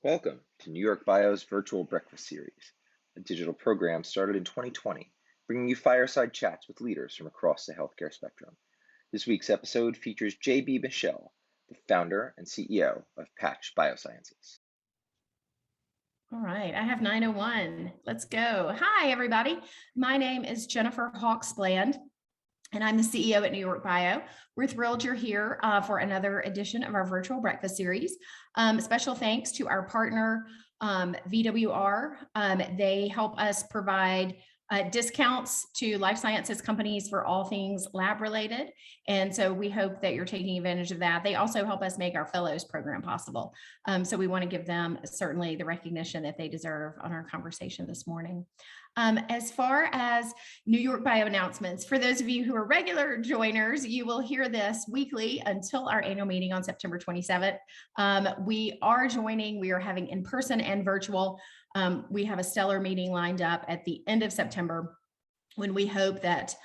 Welcome to NewYorkBIO's Virtual Breakfast Series, a digital program started in 2020, bringing you fireside chats with leaders from across the healthcare spectrum. This week's episode features JB Michel, the founder and CEO of Patch.bio. All right, I have 901. Let's go. Hi, everybody. My name is Jennifer Hawks-Bland, and I'm the CEO at NewYorkBIO. We're thrilled you're here for another edition of our virtual breakfast series. Special thanks to our partner, VWR. They help us provide discounts to life sciences companies for all things lab related. And so we hope that you're taking advantage of that. They also help us make our fellows program possible. So we want to give them certainly the recognition that they deserve on our conversation this morning. As far as NewYorkBIO announcements, for those of you who are regular joiners, you will hear this weekly until our annual meeting on September 27th. We are having in-person and virtual. We have a stellar meeting lined up at the end of September when we hope that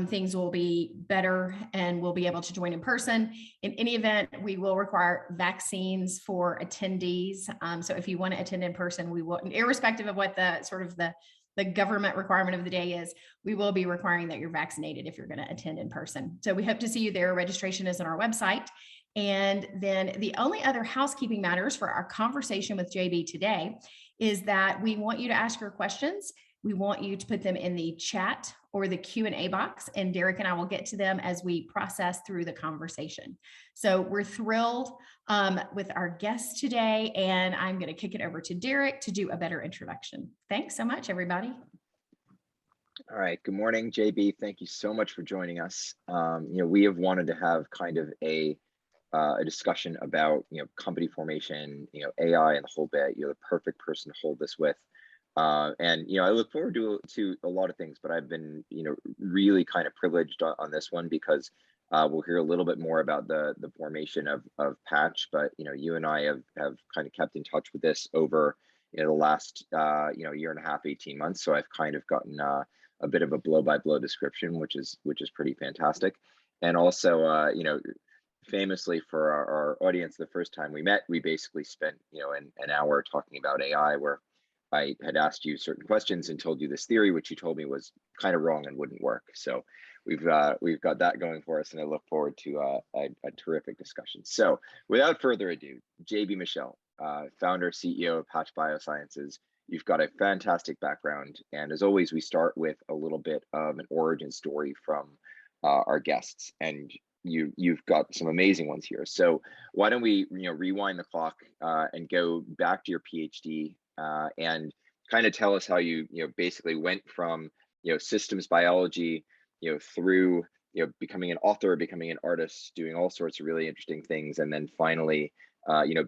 things will be better and we'll be able to join in person. In any event, we will require vaccines for attendees. So if you want to attend in person, we will, irrespective of what the government requirement of the day is, we will be requiring that you're vaccinated if you're going to attend in person. So we hope to see you there. Registration is on our website. And then the only other housekeeping matters for our conversation with JB today is that we want you to ask your questions. We want you to put them in the chat or the Q&A box, and Derek and I will get to them as we process through the conversation. So we're thrilled with our guest today, and I'm going to kick it over to Derek to do a better introduction. Thanks so much, everybody. All right, good morning, JB. Thank you so much for joining us. We have wanted to have kind of a discussion about company formation, AI and the whole bit. You're the perfect person to hold this with. And I look forward to a lot of things, but I've been really kind of privileged on this one because we'll hear a little bit more about the formation of Patch. But you and I have kind of kept in touch with this over the last year and a half, 18 months. So I've kind of gotten a bit of a blow-by-blow description, which is pretty fantastic. And also famously for our audience, the first time we met, we basically spent an hour talking about AI, where I had asked you certain questions and told you this theory, which you told me was kind of wrong and wouldn't work. So we've got that going for us, and I look forward to a terrific discussion. So without further ado, JB Michel, founder, CEO of Patch.bio. You've got a fantastic background, and as always, we start with a little bit of an origin story from our guests, and you've got some amazing ones here. So why don't we rewind the clock and go back to your PhD and kind of tell us how you basically went from systems biology through becoming an author, becoming an artist, doing all sorts of really interesting things, and then finally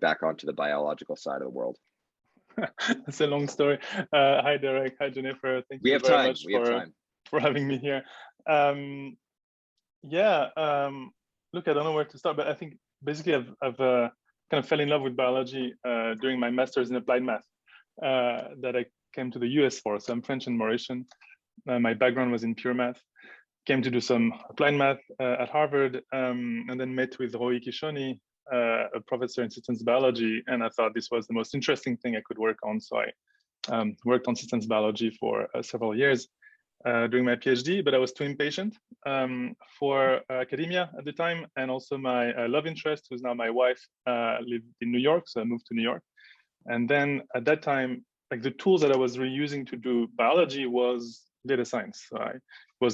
back onto the biological side of the world. It's a long story. Hi Derek, hi Jennifer. Thank you very much for having me here. Look, I don't know where to start, but I think basically I've kind of fell in love with biology during my master's in applied math that I came to the US for. So I'm French and Mauritian. My background was in pure math. Came to do some applied math at Harvard, and then met with Roy Kishoni, a professor in systems biology, and I thought this was the most interesting thing I could work on. So I worked on systems biology for several years during my PhD, but I was too impatient for academia at the time. And also my love interest, who's now my wife, lived in New York, so I moved to New York. And then at that time, like the tools that I was reusing to do biology was data science. So we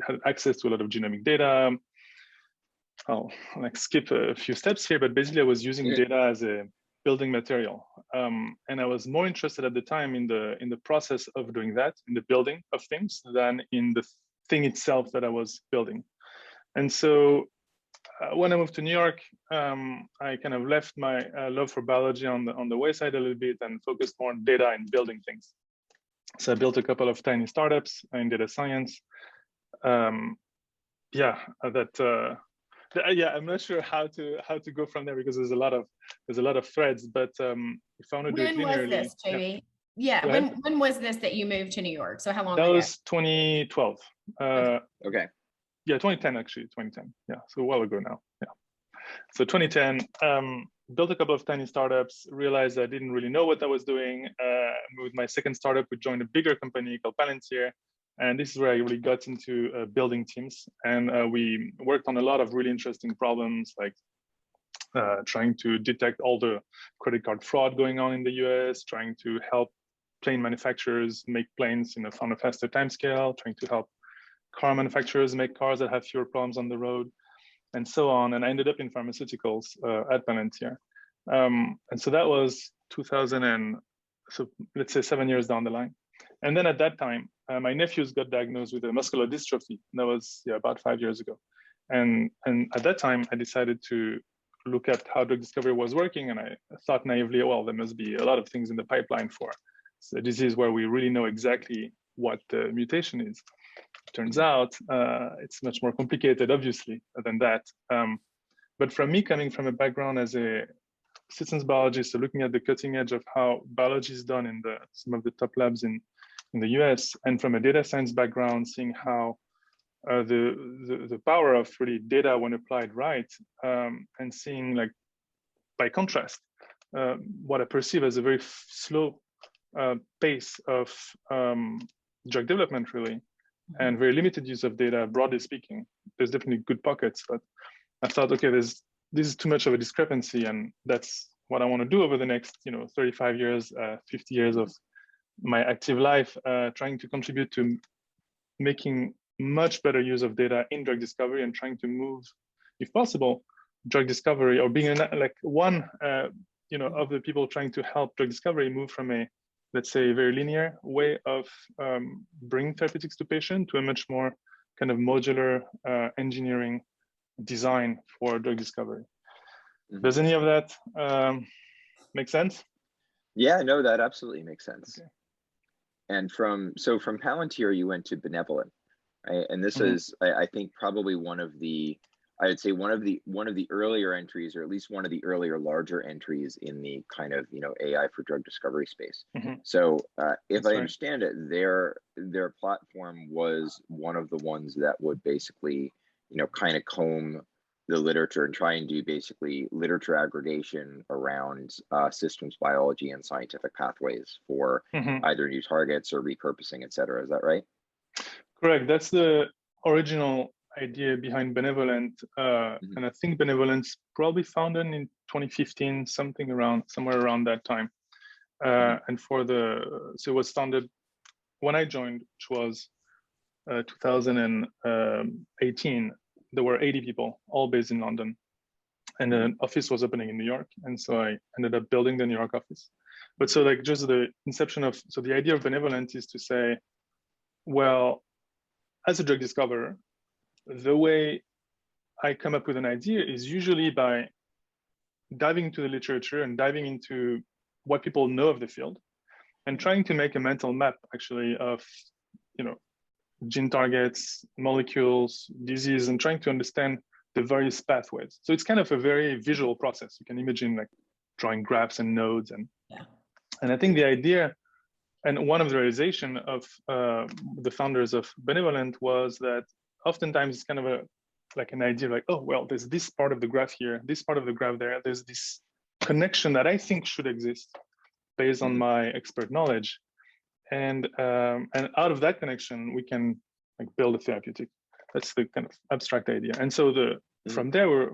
had access to a lot of genomic data. I'll skip a few steps here, but basically I was using data as a building material. And I was more interested at the time in the process of doing that, in the building of things, than in the thing itself that I was building. And so when I moved to New York, I kind of left my love for biology on the wayside a little bit and focused more on data and building things. So I built a couple of tiny startups in data science. I'm not sure how to go from there because there's a lot of threads, but we found it linearly. When was this, JB? Yeah, when was this that you moved to New York? So how long ago? That was 2012. Okay. Yeah, 2010 actually, 2010. Yeah, so a while ago now. Yeah. So 2010, built a couple of tiny startups, realized I didn't really know what I was doing. With my second startup, we joined a bigger company called Palantir. And this is where I really got into building teams. And we worked on a lot of really interesting problems, like trying to detect all the credit card fraud going on in the US, trying to help plane manufacturers make planes on a faster timescale, trying to help car manufacturers make cars that have fewer problems on the road, and so on. And I ended up in pharmaceuticals at Palantir. And so that was 2000 and so let's say 7 years down the line. And then at that time, my nephews got diagnosed with a muscular dystrophy. That was about 5 years ago. And at that time, I decided to look at how drug discovery was working. And I thought naively, well, there must be a lot of things in the pipeline for a disease where we really know exactly what the mutation is. Turns out it's much more complicated, obviously, than that. But from me coming from a background as a systems biologist, so looking at the cutting edge of how biology is done in some of the top labs in the US, and from a data science background, seeing how the power of really data when applied right, and seeing, like, by contrast, what I perceive as a very slow pace of drug development, really, and very limited use of data, broadly speaking. There's definitely good pockets, but I thought, okay, this is too much of a discrepancy, and that's what I want to do over the next 35 years, 50 years of my active life, trying to contribute to making much better use of data in drug discovery, and trying to move, if possible, drug discovery, or being one of the people trying to help drug discovery move from a, let's say, very linear way of bringing therapeutics to patients to a much more kind of modular engineering design for drug discovery. Mm-hmm. Does any of that make sense? Yeah, no, that absolutely makes sense. Okay. And from Palantir, you went to Benevolent, right? And this mm-hmm. is, I think, probably one of the earlier entries, or at least one of the earlier larger entries in the kind of AI for drug discovery space. Mm-hmm. So if I understand it, their platform was one of the ones that would basically kind of comb the literature and try and do basically literature aggregation around systems biology and scientific pathways for mm-hmm. either new targets or repurposing, et cetera. Is that right? Correct. That's the original idea behind Benevolent. Mm-hmm. And I think Benevolent's probably founded in 2015, somewhere around that time. Mm-hmm. And so it was founded when I joined, which was 2018. There were 80 people, all based in London, and an office was opening in New York. And so I ended up building the New York office. But so just the inception of, so the idea of Benevolent is to say, well, as a drug discoverer, the way I come up with an idea is usually by diving into the literature and diving into what people know of the field, and trying to make a mental map, actually, of, gene targets, molecules, disease, and trying to understand the various pathways. So it's kind of a very visual process. You can imagine like drawing graphs and nodes. And I think the idea, and one of the realization of the founders of Benevolent was that oftentimes it's kind of an idea like, oh, well, there's this part of the graph here, this part of the graph there. There's this connection that I think should exist based on my expert knowledge. And out of that connection, we can build a therapeutic. That's the kind of abstract idea. And so from there, we're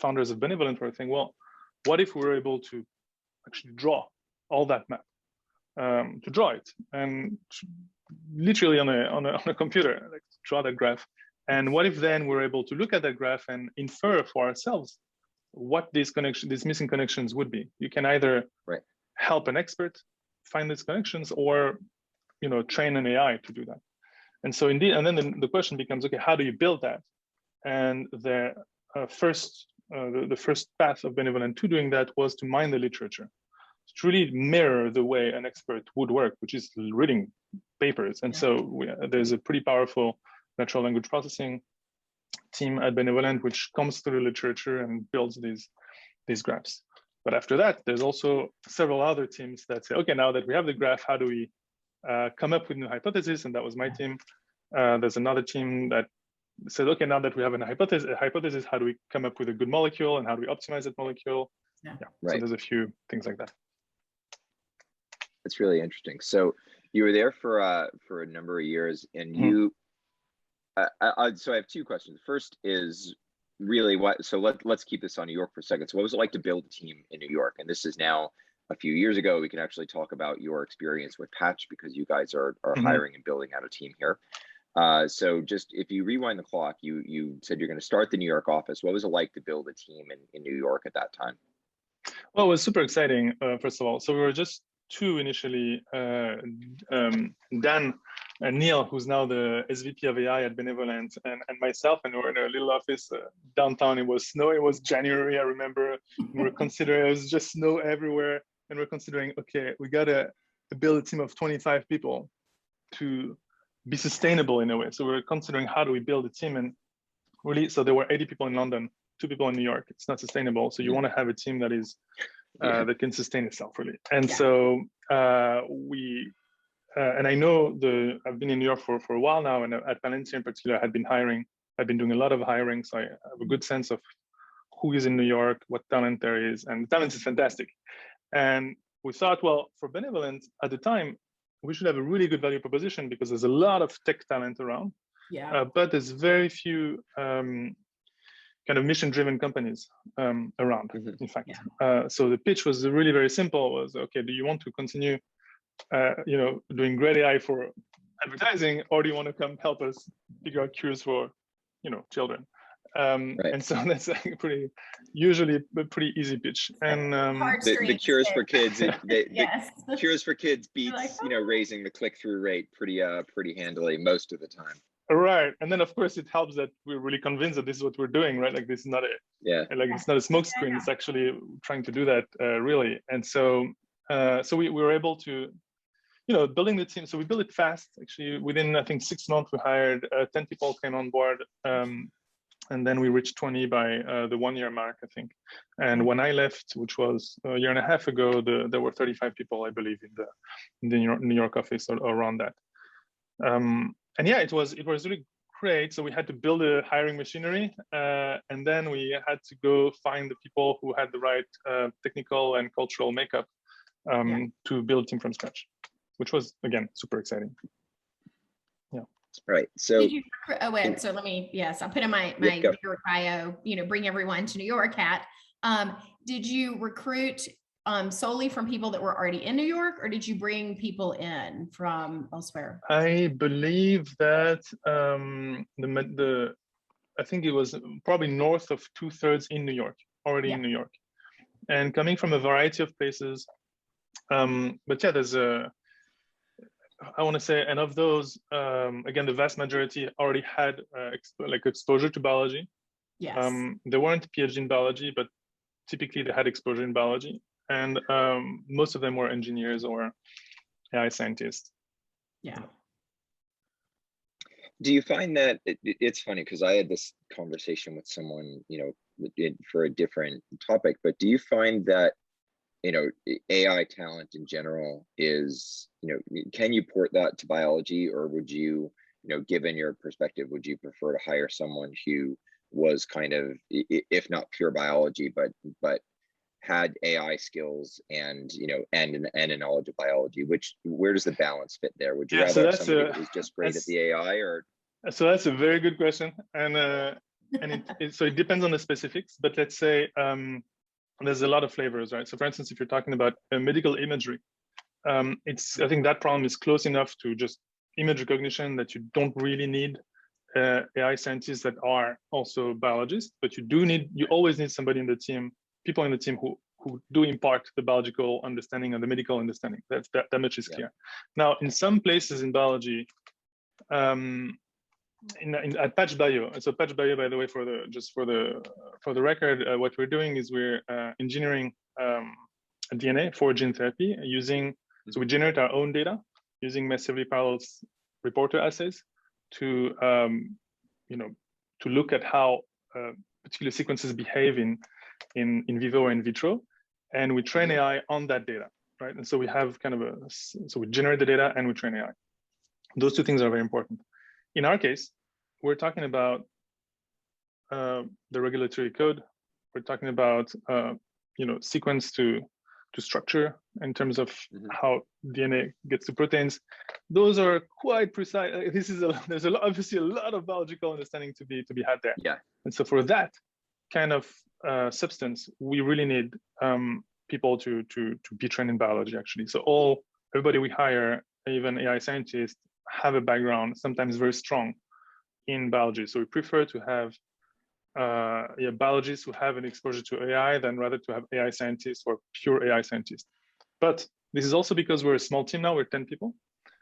founders of Benevolent were saying, well, what if we were able to actually draw all that map, to draw it, and literally on a computer, draw that graph. And what if then we're able to look at that graph and infer for ourselves what these missing connections would be? You can either help an expert find these connections, or train an AI to do that. And so indeed, and then the question becomes, okay, how do you build that? And the first path of Benevolent to doing that was to mine the literature, to truly mirror the way an expert would work, which is reading papers. And so there's a pretty powerful natural language processing team at Benevolent, which comes through the literature and builds these graphs. But after that, there's also several other teams that say, okay, now that we have the graph, how do we come up with new hypotheses? And that was my team. There's another team that said, okay, now that we have a hypothesis, how do we come up with a good molecule, and how do we optimize that molecule? Yeah. Right. So there's a few things like that. That's really interesting. So you were there for a number of years, and you. So I have two questions. First is really what. So let's keep this on New York for a second. So what was it like to build a team in New York? And this is now a few years ago. We can actually talk about your experience with Patch, because you guys are hiring and building out a team here. So just if you rewind the clock, you said you're going to start the New York office. What was it like to build a team in New York at that time? Well, it was super exciting, first of all. So we were just two initially, Dan and Neil, who's now the SVP of AI at Benevolent, and myself, and we were in a little office downtown. It was snow. It was January, I remember. We were considering, it was just snow everywhere. And we're considering, okay, we got to build a team of 25 people to be sustainable in a way. So we were considering, how do we build a team? And really, so there were 80 people in London, 2 people in New York. It's not sustainable. So you want to have a team that is that can sustain itself, really. And so and I know I've been in New York for a while now, and at Palantir in particular, I've been doing a lot of hiring, so I have a good sense of who is in New York, what talent there is, and the talent is fantastic. And we thought, well, for Benevolent at the time, we should have a really good value proposition, because there's a lot of tech talent around, but there's very few kind of mission-driven companies around, in fact. So the pitch was really very simple. Was, okay, do you want to continue, doing great AI for advertising, or do you want to come help us figure out cures for, children? And so that's like usually a pretty easy pitch. And the cures for kids, the cures for kids beats raising the click-through rate pretty handily most of the time. Right, and then of course it helps that we're really convinced that this is what we're doing, right? Like this is not it's not a smoke screen. It's actually trying to do that really. And so we were able to, building the team. So we built it fast. Actually, within I think 6 months, we hired 10 people came on board, and then we reached 20 by the 1-year mark, I think. And when I left, which was a year and a half ago, there were 35 people, I believe, in the New York office around that. And yeah, it was really great. So we had to build a hiring machinery, and then we had to go find the people who had the right technical and cultural makeup to build a team from scratch, which was, again, super exciting. Yeah. Right. So did you recruit, so let me, I'll put in my New York bio, bring everyone to New York hat. Did you recruit solely from people that were already in New York, or did you bring people in from elsewhere? I believe that I think it was probably north of 2/3 in New York, already in New York, and coming from a variety of places. But yeah, there's I want to say, and of those, again, the vast majority already had exposure to biology. Yes. They weren't PhD in biology, but typically they had exposure in biology. And most of them were engineers or AI scientists. Yeah. Do you find that it's funny, because I had this conversation with someone, for a different topic, but do you find that, AI talent in general is, can you port that to biology, or would you, given your perspective, would you prefer to hire someone who was kind of, if not pure biology, but had AI skills and a knowledge of biology? Where does the balance fit there? Would you rather have somebody who was just great at the AI, or? So that's a very good question, and so it depends on the specifics. But let's say there's a lot of flavors, right? So for instance, if you're talking about medical imagery, I think that problem is close enough to just image recognition that you don't really need AI scientists that are also biologists, but you always need somebody in the team, people in the team who do impart the biological understanding and the medical understanding. That much is clear. Now, in some places in biology, at Patch.bio, so Patch.bio, by the way, for the record, what we're doing is we're engineering DNA for gene therapy so we generate our own data using massively parallel reporter assays to look at how particular sequences behave in vivo or in vitro, and we train AI on that data, right? And so we have so we generate the data and we train AI. Those two things are very important. In our case, we're talking about the regulatory code. We're talking about sequence to structure in terms of how DNA gets to proteins. Those are quite precise. There's obviously a lot of biological understanding to be had there. Yeah. And so for that kind of substance, we really need people to be trained in biology, actually. So everybody we hire, even AI scientists, have a background, sometimes very strong, in biology. So we prefer to have biologists who have an exposure to AI than rather to have AI scientists or pure AI scientists. But this is also because we're a small team now, we're 10 people.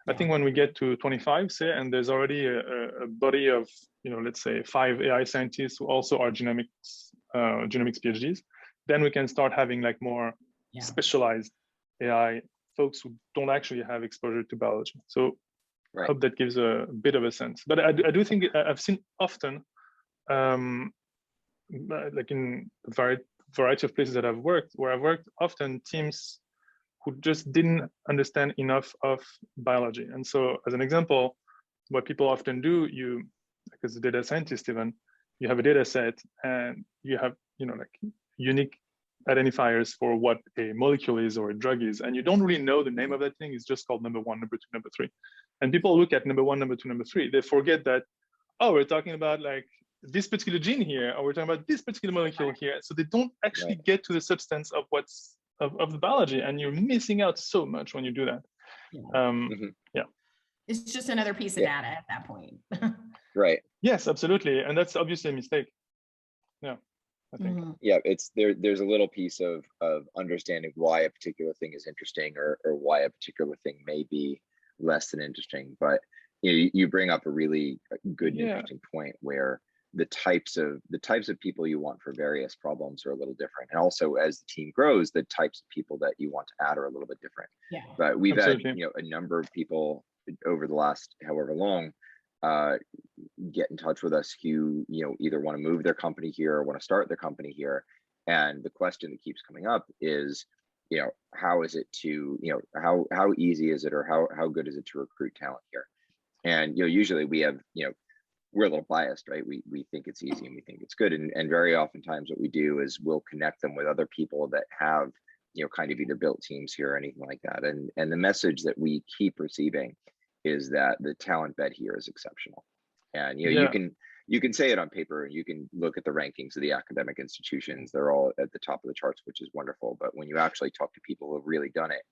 I think when we get to 25, say, and there's already a body of, let's say 5 AI scientists who also are genomics PhDs, then we can start having like more specialized AI folks who don't actually have exposure to biology. So I hope that gives a bit of a sense. But I do think I've seen often, like in a variety of places that I've worked, often teams who just didn't understand enough of biology. And so as an example, what people often do, as a data scientist even, you have a data set and you have, like unique identifiers for what a molecule is or a drug is, and you don't really know the name of that thing. It's just called number 1, number 2, number 3. And people look at number 1, number 2, number 3. They forget that, oh, we're talking about like this particular gene here, or we're talking about this particular molecule here. So they don't actually get to the substance of what's of the biology, and you're missing out so much when you do that. It's just another piece of data at that point. Right. Yes, absolutely, and that's obviously a mistake. Yeah, I think. Yeah, it's there's a little piece of understanding why a particular thing is interesting or why a particular thing may be less than interesting. But you bring up a really good and interesting point where the types of people you want for various problems are a little different, and also as the team grows, the types of people that you want to add are a little bit different. But we've had a number of people over the last however long get in touch with us who either want to move their company here or want to start their company here, and the question that keeps coming up is how is it to how easy is it, or how good is it to recruit talent here? And usually we have we're a little biased, right? We think it's easy and we think it's good, and very oftentimes what we do is we'll connect them with other people that have kind of either built teams here or anything like that, and the message that we keep receiving is that the talent bed here is exceptional. And you can say it on paper, and you can look at the rankings of the academic institutions, they're all at the top of the charts, which is wonderful. But when you actually talk to people who have really done it,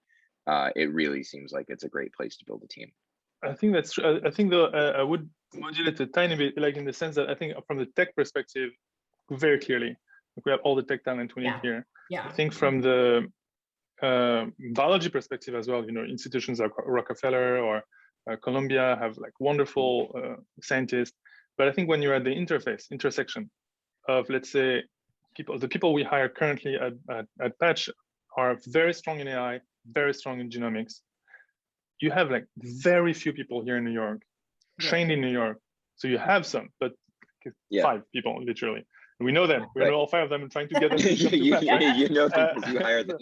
it really seems like it's a great place to build a team. I think that's true. I think though I would modulate a tiny bit, like in the sense that I think from the tech perspective, very clearly, we have all the tech talent we need here. I think from the biology perspective as well, institutions like Rockefeller or Columbia have like wonderful scientists. But I think when you're at the intersection of, let's say, the people we hire currently at Patch are very strong in AI, very strong in genomics. You have like very few people here in New York, trained in New York. So you have some, but 5 people literally. We know them. We know all 5 of them and trying to get them to come to Patch, right? You know them because you hired them.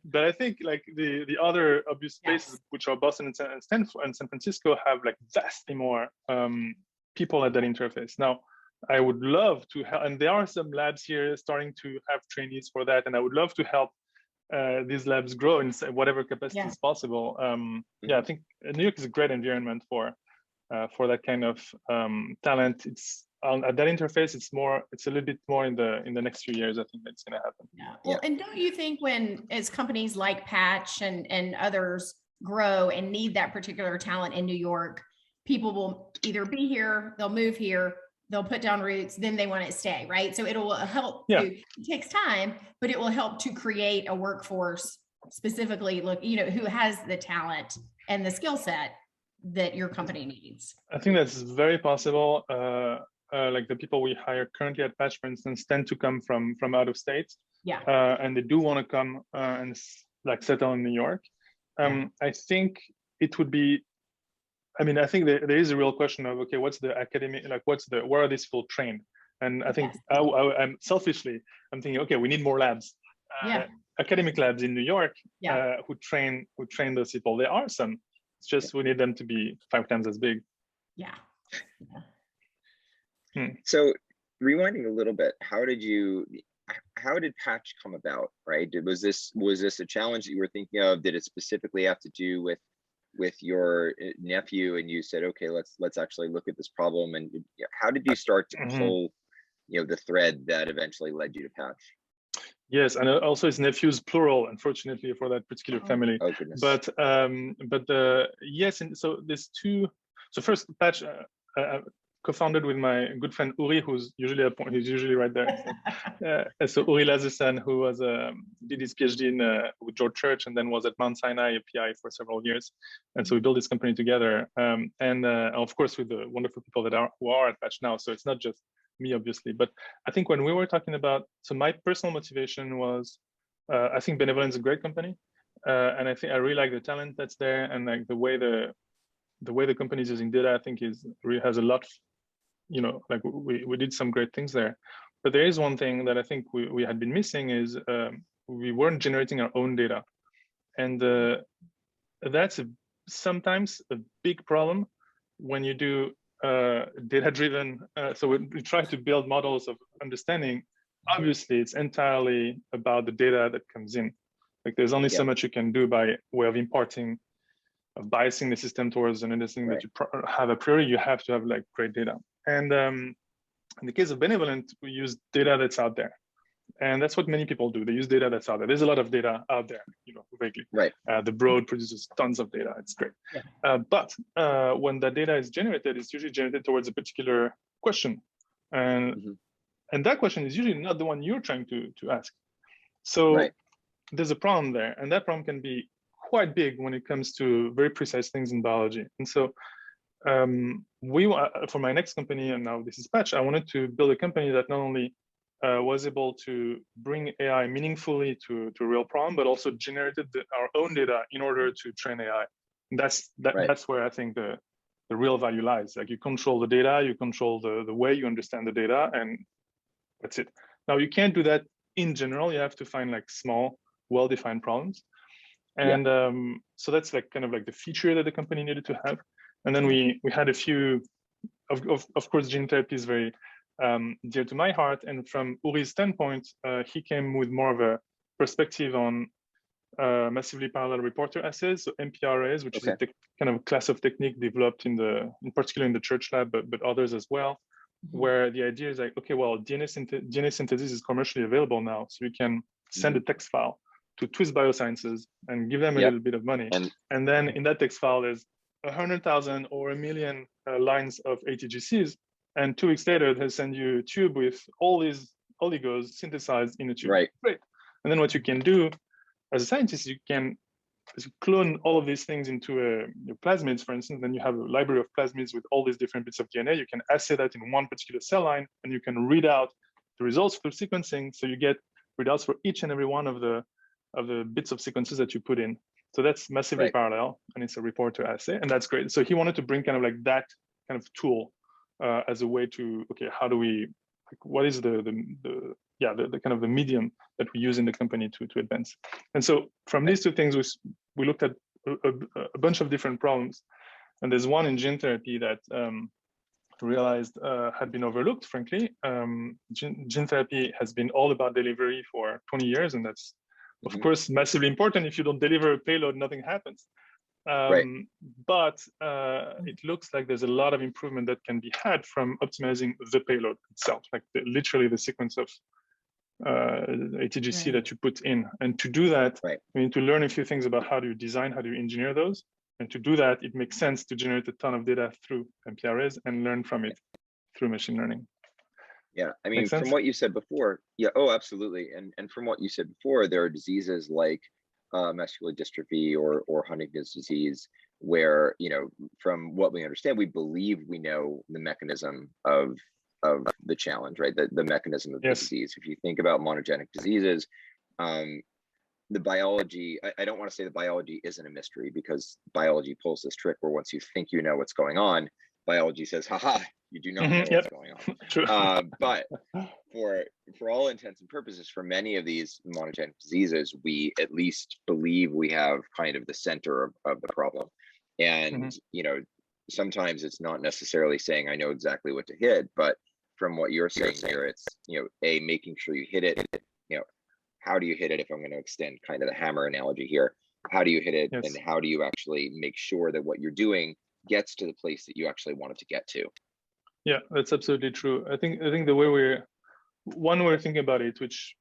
But I think like the other obvious places, which are Boston and Stanford and San Francisco, have like vastly more people at that interface. Now, I would love to help, and there are some labs here starting to have trainees for that, and I would love to help these labs grow in whatever capacity is possible. I think New York is a great environment for that kind of talent. It's at that interface. It's a little bit more in the next few years. I think that's going to happen. Well, and don't you think as companies like Patch and others grow and need that particular talent in New York, people will either be here, they'll move here, they'll put down roots, then they want to stay, right? So it'll help. It takes time, but it will help to create a workforce specifically who has the talent and the skill set that your company needs. I think that's very possible. Like the people we hire currently at Patch, for instance, tend to come from out of state. And they do want to come and like settle in New York. I think it would be, I think there is a real question of, okay, what's the academic, like where are these people trained? And I think I'm selfishly, I'm thinking, okay, we need more labs, academic labs in New York who train those people. There are some, it's just we need them to be 5 times as big. So rewinding a little bit, how did you how did Patch come about, right? Was this a challenge that you were thinking of? Did it specifically have to do with your nephew, and you said, okay, let's actually look at this problem? And how did you start to pull, the thread that eventually led you to Patch? Yes, and also his nephews, plural, unfortunately, for that particular family. Oh goodness. But yes, and so there's two. So first, Patch co-founded with my good friend Uri, who's usually he's usually right there. So Uri Lazesan, who was did his PhD with George Church, and then was at Mount Sinai API for several years. And so we built this company together, and of course with the wonderful people who are at Patch now. So it's not just me, obviously, but I think when we were talking about, so my personal motivation was, I think Benevolent is a great company, and I think I really like the talent that's there, and like the way the company is using data, I think really has a lot. Like we did some great things there, but there is one thing that I think we had been missing is we weren't generating our own data, and that's sometimes a big problem when you do data-driven. So we try to build models of understanding. Obviously, it's entirely about the data that comes in. Like there's only so much you can do by way of importing, of biasing the system towards an understanding that you have a priori. You have to have like great data. And in the case of Benevolent, we use data that's out there. And that's what many people do. They use data that's out there. There's a lot of data out there, vaguely. Right. The Broad produces tons of data. It's great. But when that data is generated, it's usually generated towards a particular question. And that question is usually not the one you're trying to ask. So there's a problem there. And that problem can be quite big when it comes to very precise things in biology. And so for my next company, and now this is Patch, I wanted to build a company that not only was able to bring AI meaningfully to a real problem, but also generated our own data in order to train AI. And that's where I think the real value lies. Like you control the data, you control the way you understand the data, and that's it. Now you can't do that in general. You have to find like small, well-defined problems. And so that's like kind of like the feature that the company needed to have. And then we had a few, of course, gene therapy is very dear to my heart. And from Uri's standpoint, he came with more of a perspective on massively parallel reporter assays, so MPRAs, which is a kind of class of technique developed in particular in the Church lab, but others as well, where the idea is like, okay, well, DNA synthesis is commercially available now, so you can send a text file to Twist Biosciences and give them a little bit of money. And then in that text file, there's 100,000 or 1 million lines of ATGCs. And 2 weeks later, they send you a tube with all these oligos synthesized in a tube. Great. And then what you can do as a scientist, you can clone all of these things into your plasmids, for instance. Then you have a library of plasmids with all these different bits of DNA. You can assay that in one particular cell line, and you can read out the results through sequencing. So you get readouts for each and every one of the bits of sequences that you put in. So that's massively parallel, and it's a reporter assay, and that's great. So he wanted to bring kind of like that kind of tool as a way to, okay, how do we, like, what is the kind of the medium that we use in the company to advance? And so from these two things, we looked at a bunch of different problems, and there's one in gene therapy that realized had been overlooked, frankly. Gene therapy has been all about delivery for 20 years, and that's of course massively important. If you don't deliver a payload, nothing happens. But it looks like there's a lot of improvement that can be had from optimizing the payload itself, like literally the sequence of ATGC that you put in. And to do that, we need to learn a few things about how do you design, how do you engineer those. And to do that, it makes sense to generate a ton of data through MPRAs and learn from it through machine learning. Yeah, I mean, from what you said before, oh, absolutely. And from what you said before, there are diseases like muscular dystrophy or Huntington's disease, where, from what we understand, we believe we know the mechanism of the challenge, right? The mechanism of the disease. If you think about monogenic diseases, the biology, I don't want to say the biology isn't a mystery, because biology pulls this trick where once you think you know what's going on, biology says, haha, you do not know what's going on. But for all intents and purposes, for many of these monogenic diseases, we at least believe we have kind of the center of the problem. And, sometimes it's not necessarily saying I know exactly what to hit, but from what you're saying here, it's, making sure you hit it. How do you hit it? If I'm going to extend kind of the hammer analogy here, how do you hit it? Yes. And how do you actually make sure that what you're doing gets to the place that you actually want it to get to? Yeah, that's absolutely true. I think the way we're thinking about it, which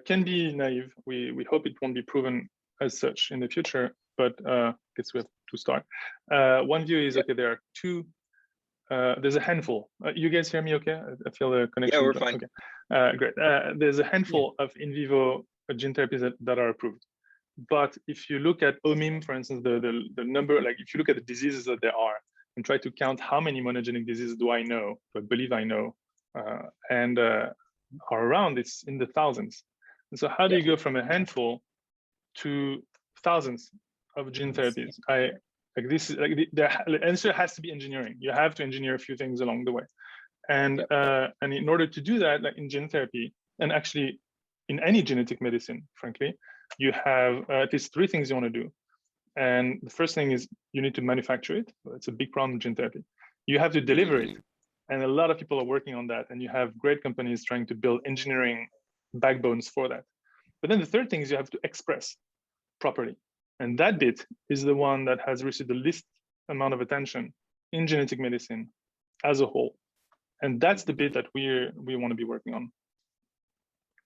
can be naive. We hope it won't be proven as such in the future, but I guess we have to start. One view is, okay, there are two, there's a handful. You guys hear me okay? I feel the connection. Yeah, we're fine. Okay, great. There's a handful of in vivo gene therapies that are approved. But if you look at OMIM, for instance, the number, like if you look at the diseases that there are and try to count how many monogenic diseases do I believe I know, and are around, it's in the thousands. And so how do you go from a handful to thousands of gene therapies? The answer has to be engineering. You have to engineer a few things along the way. And in order to do that, like in gene therapy, and actually in any genetic medicine, frankly, you have at least three things you want to do. And the first thing is you need to manufacture it. It's a big problem in gene therapy. You have to deliver it. And a lot of people are working on that. And you have great companies trying to build engineering backbones for that. But then the third thing is you have to express properly. And that bit is the one that has received the least amount of attention in genetic medicine as a whole. And that's the bit that we want to be working on.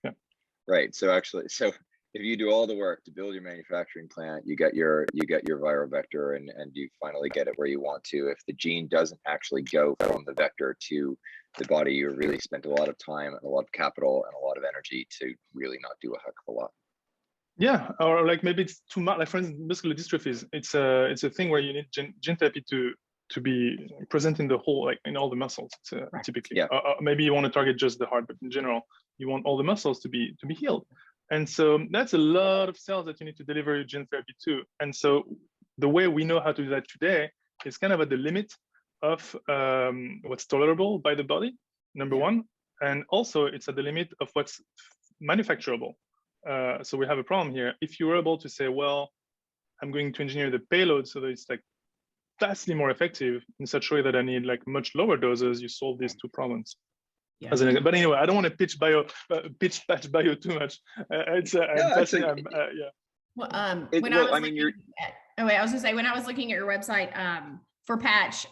Yeah. Right. So if you do all the work to build your manufacturing plant, you get your viral vector and you finally get it where you want to. If the gene doesn't actually go from the vector to the body, you really spent a lot of time and a lot of capital and a lot of energy to really not do a heck of a lot. Yeah, or like maybe it's too much. Like for instance, muscular dystrophies, it's a thing where you need gene therapy to be present in the whole, like in all the muscles, typically. Yeah. Maybe you want to target just the heart, but in general, you want all the muscles to be healed. And so that's a lot of cells that you need to deliver your gene therapy to. And so the way we know how to do that today is kind of at the limit of what's tolerable by the body, number one. And also it's at the limit of what's manufacturable. So we have a problem here. If you were able to say, well, I'm going to engineer the payload so that it's like vastly more effective in such a way that I need like much lower doses, you solve these two problems. Yeah. But anyway, I don't want to pitch Patch.bio too much. Well, when I was gonna say, when I was looking at your website for Patch,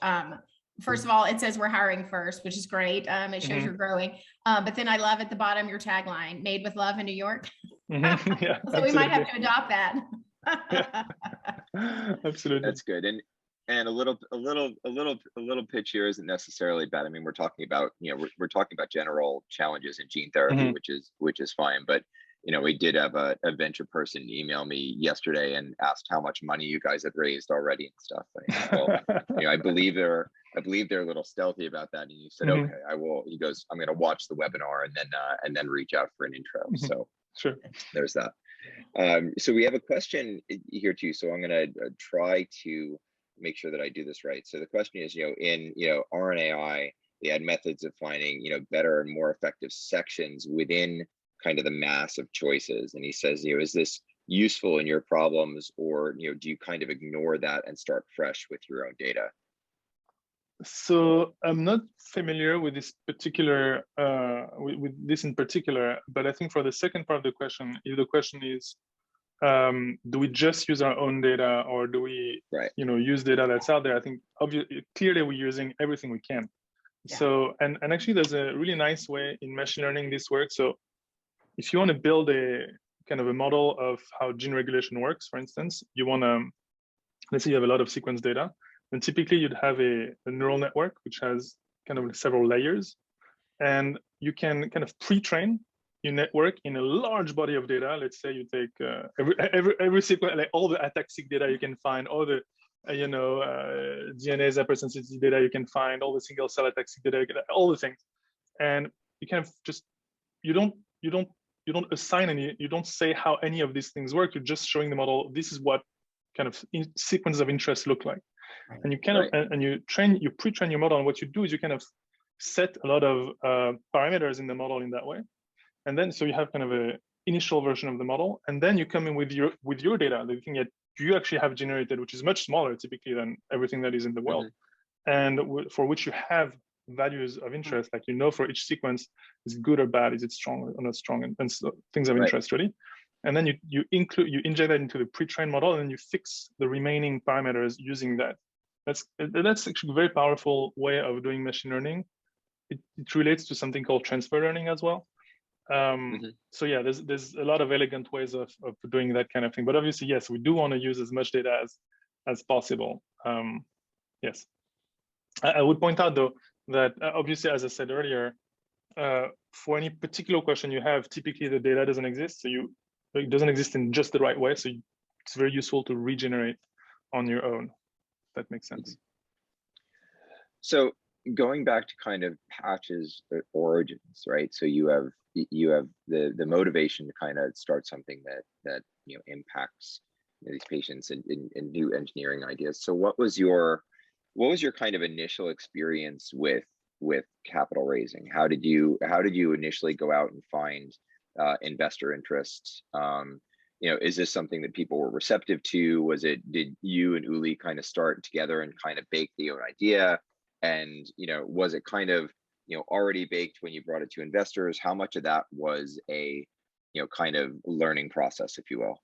first of all, it says we're hiring first, which is great. It shows you're growing. But then I love at the bottom your tagline, "Made with love in New York." Yeah, so absolutely. We might have to adopt that. Absolutely, that's good. And a little pitch here isn't necessarily bad. I mean, we're talking about, we're talking about general challenges in gene therapy, which is fine. But we did have a venture person email me yesterday and asked how much money you guys had raised already and stuff. I believe they're a little stealthy about that. And you said, okay, I will. He goes, I'm going to watch the webinar and then reach out for an intro. So sure, there's that. So we have a question here too. So I'm going to try to make sure that I do this right. So the question is, in RNAi, they had methods of finding better and more effective sections within kind of the mass of choices. And he says, is this useful in your problems, or do you kind of ignore that and start fresh with your own data? So I'm not familiar with this particular with this in particular, but I think for the second part of the question, if the question is, do we just use our own data, or do we use data that's out there? I think obviously clearly we're using everything we can. Yeah. So and actually there's a really nice way in machine learning this works. So if you want to build a kind of a model of how gene regulation works, for instance, you want to, let's say you have a lot of sequence data, then typically you'd have a neural network which has kind of several layers, and you can kind of pre-train your network in a large body of data. Let's say you take every sequence, like all the ATAC-seq data you can find, all the DNA hypersensitivity data you can find, all the single cell ATAC-seq data, all the things, and you kind of just you don't assign any, you don't say how any of these things work. You're just showing the model, this is what kind of sequence of interest look like, and you kind of and you pre-train your model. And what you do is you kind of set a lot of parameters in the model in that way. And then, so you have kind of a initial version of the model, and then you come in with your data, the thing that you actually have generated, which is much smaller typically than everything that is in the world, and for which you have values of interest, like for each sequence, is it good or bad, is it strong or not strong, and so things of interest really. And then you inject that into the pre-trained model, and then you fix the remaining parameters using that. That's actually a very powerful way of doing machine learning. It relates to something called transfer learning as well. So yeah, there's a lot of elegant ways of doing that kind of thing. But obviously, yes, we do want to use as much data as possible. Yes, I would point out though that obviously, as I said earlier, for any particular question you have, typically the data doesn't exist. So it doesn't exist in just the right way. So it's very useful to regenerate on your own. That makes sense. So going back to kind of Patch's origins, right? So you have the motivation to kind of start something that impacts these patients and new engineering ideas. So what was your kind of initial experience with capital raising? How did you initially go out and find investor interest? Is this something that people were receptive to? Did you and Uli kind of start together and kind of bake the own idea? And was it kind of already baked when you brought it to investors? How much of that was a kind of learning process, if you will?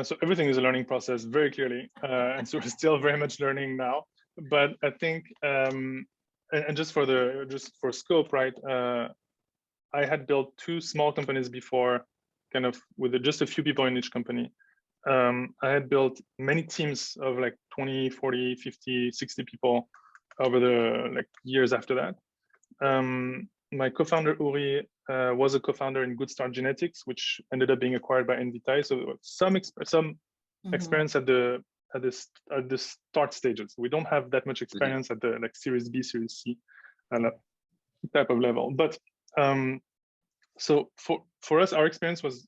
So everything is a learning process, very clearly, and so we're still very much learning now. But I think, and just for scope, right? I had built 2 small companies before, kind of with just a few people in each company. I had built many teams of like 20, 40, 50, 60 people over the years after that. My co-founder Uri was a co-founder in Good Start Genetics, which ended up being acquired by Invitae. So some experience at the start stages. We don't have that much experience at the Series B, Series C type of level. But so for us, our experience was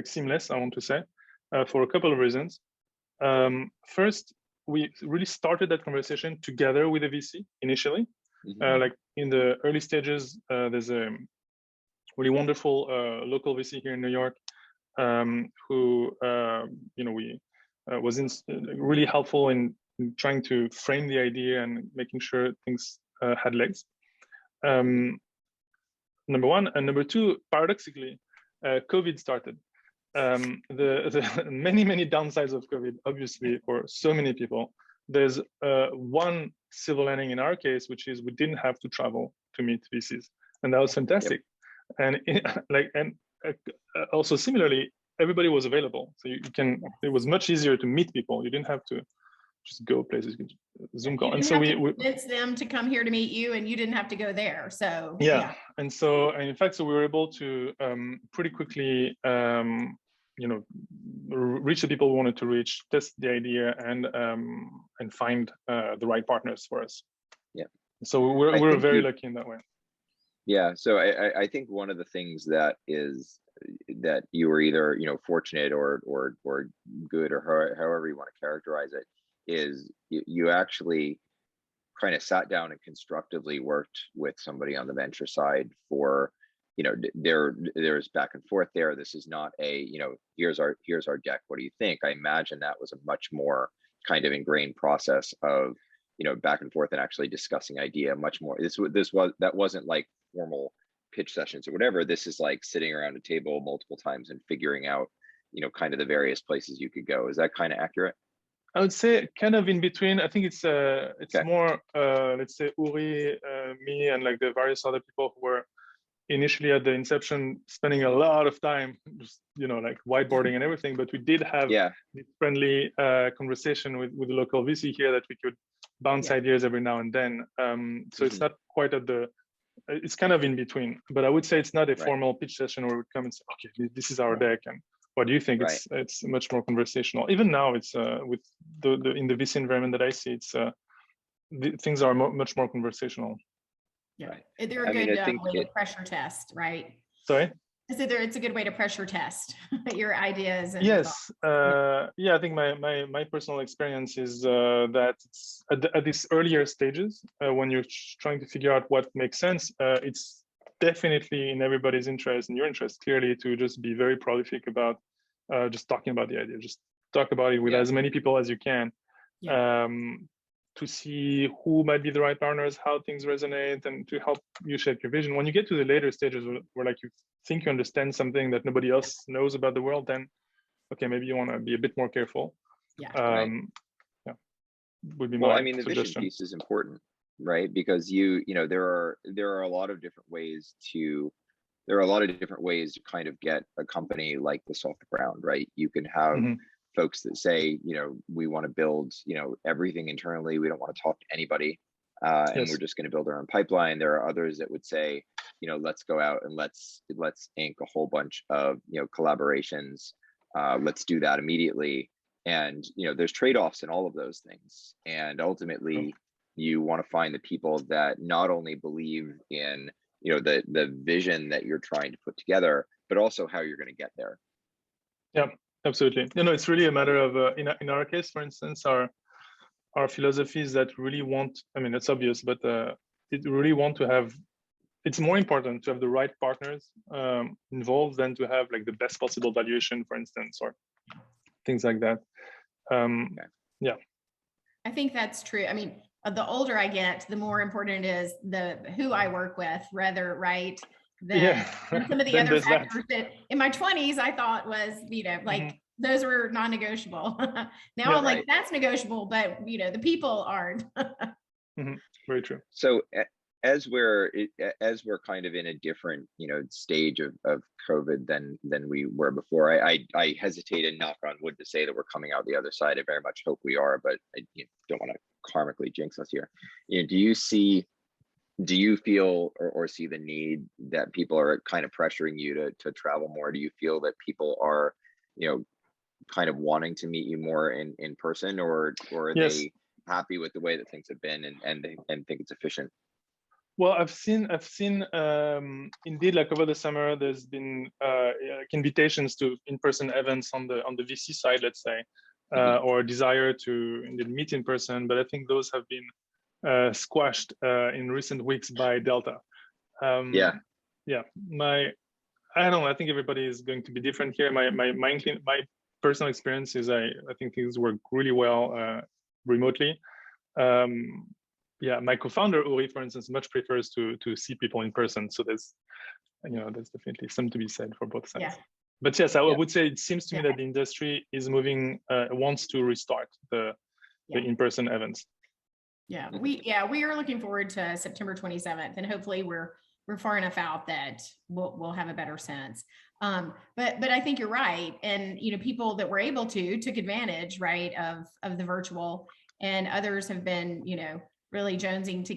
seamless, I want to say, for a couple of reasons. First, we really started that conversation together with a VC initially. Like in the early stages, there's a really wonderful local VC here in New York who was really helpful in trying to frame the idea and making sure things had legs. Number one, and number two, paradoxically, COVID started. The many downsides of COVID, obviously, for so many people. There's one silver lining in our case, which is we didn't have to travel to meet VCs, and that was fantastic. Yep. And also similarly, everybody was available, so it was much easier to meet people. You didn't have to just go places, Zoom call. And so we convince them to come here to meet you, and you didn't have to go there. So yeah. And in fact, we were able to pretty quickly reach the people we wanted to reach, test the idea, and find the right partners for us. Yeah. So we're very lucky in that way. Yeah. So I think one of the things that you were either fortunate or good, or however you want to characterize it, is you actually kind of sat down and constructively worked with somebody on the venture side for, there's back and forth there. This is not a, here's our deck, what do you think? I imagine that was a much more kind of ingrained process of, back and forth and actually discussing idea much more. That wasn't like formal pitch sessions or whatever. This is like sitting around a table multiple times and figuring out, kind of the various places you could go. Is that kind of accurate? I would say kind of in between. I think it's okay. More, let's say Uri, me, and like the various other people who were initially at the inception spending a lot of time just, like whiteboarding and everything. But we did have this friendly conversation with the local VC here that we could bounce ideas every now and then. So it's not quite it's kind of in between. But I would say it's not a formal pitch session where we come and say, okay, this is our deck, and what do you think? It's much more conversational. Even now, it's with in the VC environment that I see, it's things are much more conversational. Yeah, they're a good way to pressure test, right? Sorry? I said it's a good way to pressure test your ideas. And yes, I think my personal experience is that it's at these earlier stages, when you're trying to figure out what makes sense, it's definitely in everybody's interest, in your interest, clearly, to just be very prolific about just talking about the idea. Just talk about it with as many people as you can. to see who might be the right partners, how things resonate, and to help you shape your vision. When you get to the later stages where like you think you understand something that nobody else knows about the world, then okay, maybe you want to be a bit more careful. Yeah. Yeah, would be well, my I mean, the vision suggestion. piece is important, right? Because you know, there are a lot of different ways to kind of get a company like this off the ground, right? You can have folks that say, you know, we want to build, you know, everything internally. We don't want to talk to anybody, and we're just going to build our own pipeline. There are others that would say, you know, let's go out and let's ink a whole bunch of, you know, collaborations. Let's do that immediately. And, you know, there's trade-offs in all of those things. And ultimately, you want to find the people that not only believe in, you know, the vision that you're trying to put together, but also how you're going to get there. Yeah, absolutely. You know, it's really a matter of in our case, for instance, our philosophy is that really want, I mean, it's obvious, but it really want to have, it's more important to have the right partners involved than to have like the best possible valuation, for instance, or things like that. Yeah. I think that's true. I mean, the older I get, the more important it is who I work with, rather, right? Than some of the other factors that in my 20s I thought was, you know, like those were non-negotiable. Now I'm like, that's negotiable, but you know, the people aren't. Very true. So as we're kind of in a different, you know, stage of COVID than we were before, I hesitate and knock on wood to say that we're coming out the other side. I very much hope we are, but I don't want to karmically jinx us here. You know, do you feel or see the need that people are kind of pressuring you to travel more? Do you feel that people are, you know, kind of wanting to meet you more in person, or are they happy with the way that things have been and think it's efficient? Well, I've seen indeed, like over the summer, there's been invitations to in-person events on the VC side, let's say, or a desire to indeed meet in person. But I think those have been squashed in recent weeks by Delta. I don't know. I think everybody is going to be different here. My personal experience is I think things work really well remotely. My co-founder Uri, for instance, much prefers to see people in person. So there's definitely something to be said for both sides. But yes, I would say it seems to me that the industry is moving, wants to restart the in-person events. We are looking forward to September 27th, and hopefully we're far enough out that we'll have a better sense. But I think you're right, and you know, people that were able took advantage, right, of the virtual, and others have been, you know, really jonesing to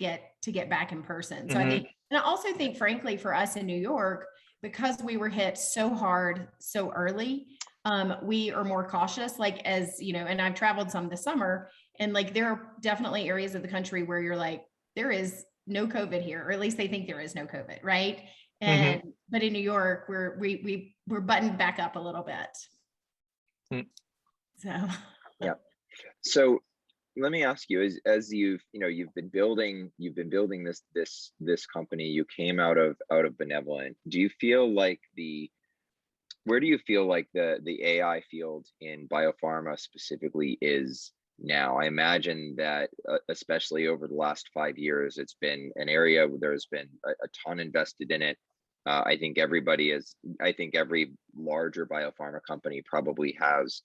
get back in person. So I think, and I also think, frankly, for us in New York, because we were hit so hard so early, we are more cautious. Like, as you know, and I've traveled some this summer, and like there are definitely areas of the country where you're like, there is no COVID here, or at least they think there is no COVID, right? And but in New York, we're buttoned back up a little bit. So So let me ask you, as you've been building this company, you came out of Benevolent. Do you feel like where do you feel like the AI field in biopharma specifically is now? I imagine that especially over the last 5 years, it's been an area where there's been a ton invested in it. I think every larger biopharma company probably has,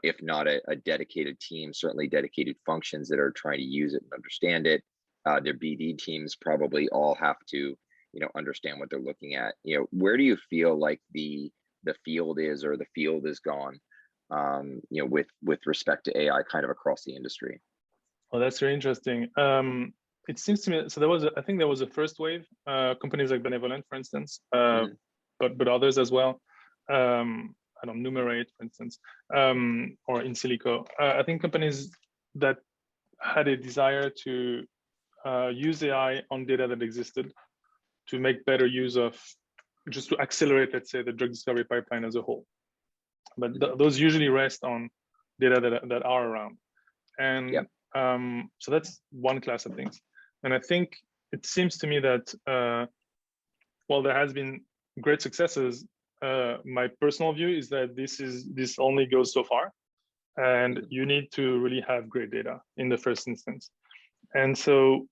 if not a dedicated team, certainly dedicated functions that are trying to use it and understand it. Their BD teams probably all have to, you know, understand what they're looking at. You know, where do you feel like the field is, or the field is gone, you know, with respect to AI kind of across the industry? Well, that's very interesting. It seems to me, so I think there was a first wave, companies like Benevolent, for instance, but others as well. I don't Numerate, for instance, or In Silico. I think companies that had a desire to use AI on data that existed to make better use of, just to accelerate, let's say, the drug discovery pipeline as a whole. But those usually rest on data that are around. And so that's one class of things. And I think it seems to me that while there has been great successes, my personal view is that this only goes so far, and you need to really have great data in the first instance. And so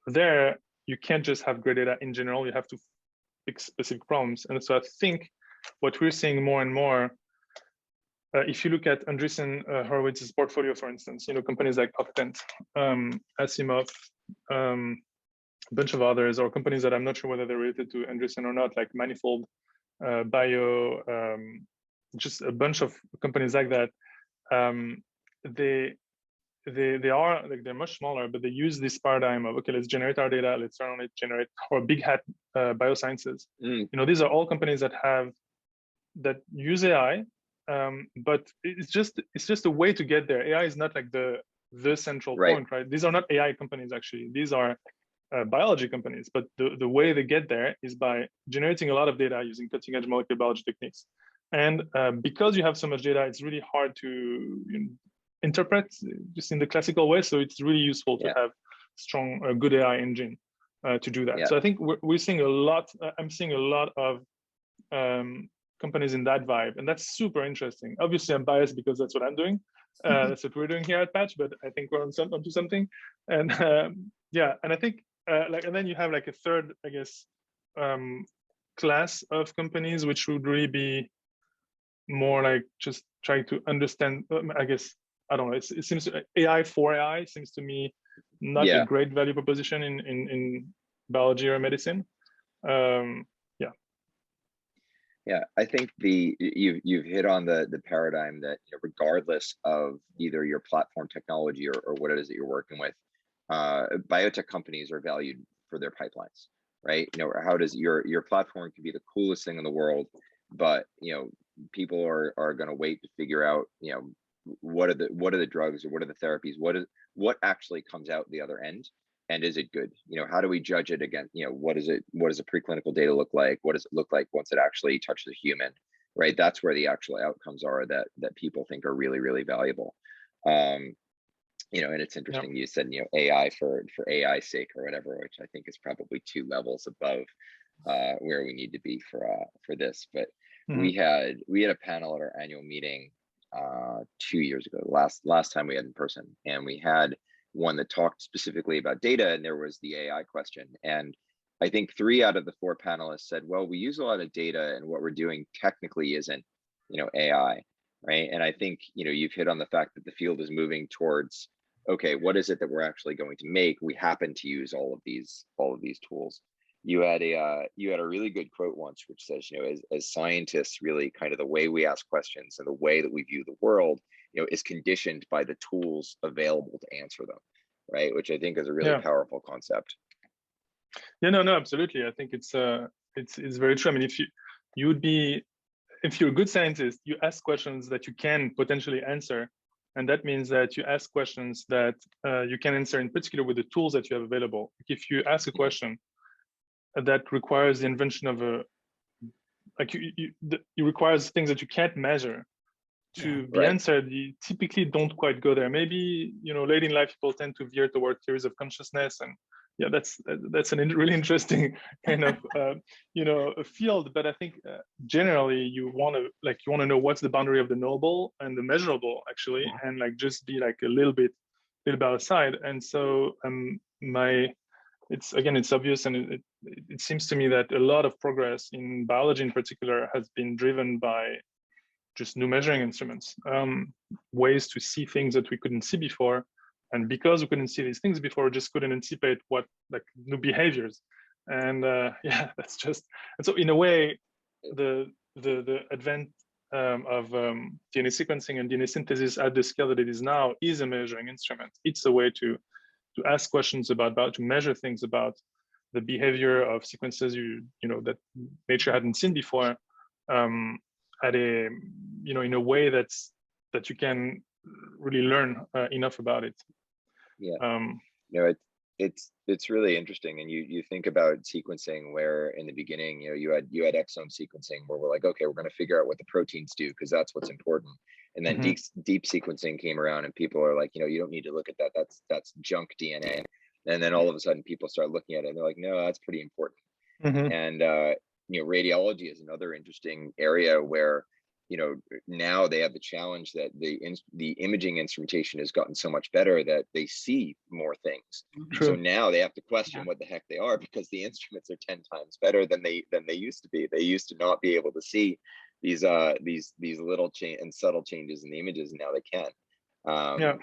there, you can't just have great data in general, you have to fix specific problems. And so I think what we're seeing more and more, if you look at Andreessen Horowitz's portfolio, for instance, companies like Octant, Asimov, a bunch of others, or companies that I'm not sure whether they're related to Andreessen or not, like Manifold, Bio, just a bunch of companies like that. They are like, they're much smaller, but they use this paradigm of, okay, let's generate our data, let's run on it, generate, or big hat biosciences. These are all companies that use AI, but it's just a way to get there. AI is not like the central point, right? These are not AI companies, actually. These are biology companies, but the way they get there is by generating a lot of data using cutting edge molecular biology techniques. And because you have so much data, it's really hard to interpret just in the classical way. So it's really useful to have strong, good AI engine to do that. So I think we're seeing a lot, I'm seeing a lot of companies in that vibe, and that's super interesting. Obviously, I'm biased because that's what I'm doing. That's what we're doing here at Patch, but I think we're onto something. And and I think and then you have like a third, I guess, class of companies, which would really be more like just trying to understand, I guess, I don't know, it seems AI for AI seems to me not a great value proposition in biology or medicine. Yeah, I think you've hit on the paradigm that regardless of either your platform technology or what it is that you're working with, biotech companies are valued for their pipelines, right? How does your platform could be the coolest thing in the world, but people are going to wait to figure out what are the drugs or what are the therapies, what actually comes out the other end, and is it good? How do we judge it against, what does the preclinical data look like? What does it look like once it actually touches a human, right? That's where the actual outcomes are that people think are really, really valuable. And it's interesting, you said, AI for AI's sake or whatever, which I think is probably 2 levels above where we need to be for this. But we had a panel at our annual meeting 2 years ago, last time we had in person, and we had one that talked specifically about data, and there was the AI question. And I think 3 out of the 4 panelists said, well, we use a lot of data, and what we're doing technically isn't, AI, right? And I think, you've hit on the fact that the field is moving towards, okay, what is it that we're actually going to make? We happen to use all of these tools. You had a really good quote once, which says, as scientists, really kind of the way we ask questions and the way that we view the world, is conditioned by the tools available to answer them, right? Which I think is a really powerful concept. Yeah, no, absolutely. I think it's very true. I mean, if you're a good scientist, you ask questions that you can potentially answer, and that means that you ask questions that you can answer in particular with the tools that you have available. If you ask a question that requires the invention of it requires things that you can't measure to be answered, you typically don't quite go there. Maybe late in life people tend to veer toward theories of consciousness, and that's a really interesting kind of a field. But I think generally you want to know what's the boundary of the knowable and the measurable, actually, and like just be like a little bit outside. And so it's obvious, and it seems to me that a lot of progress in biology in particular has been driven by just new measuring instruments, ways to see things that we couldn't see before. And because we couldn't see these things before, we just couldn't anticipate what new behaviors. And that's just, and so in a way, the advent of DNA sequencing and DNA synthesis at the scale that it is now is a measuring instrument. It's a way to ask questions to measure things about the behavior of sequences that nature hadn't seen before, at a in a way that you can really learn enough about it. It's really interesting. And you think about sequencing, where in the beginning you had exome sequencing, where we're like, okay, we're going to figure out what the proteins do because that's what's important. And then deep sequencing came around, and people are like, you don't need to look at that, that's junk DNA. And then all of a sudden people start looking at it and they're like, no, that's pretty important. And radiology is another interesting area where now they have the challenge that the imaging instrumentation has gotten so much better that they see more things. True. So now they have to question what the heck they are, because the instruments are 10 times better than they used to be. They used to not be able to see these little and subtle changes in the images, and now they can.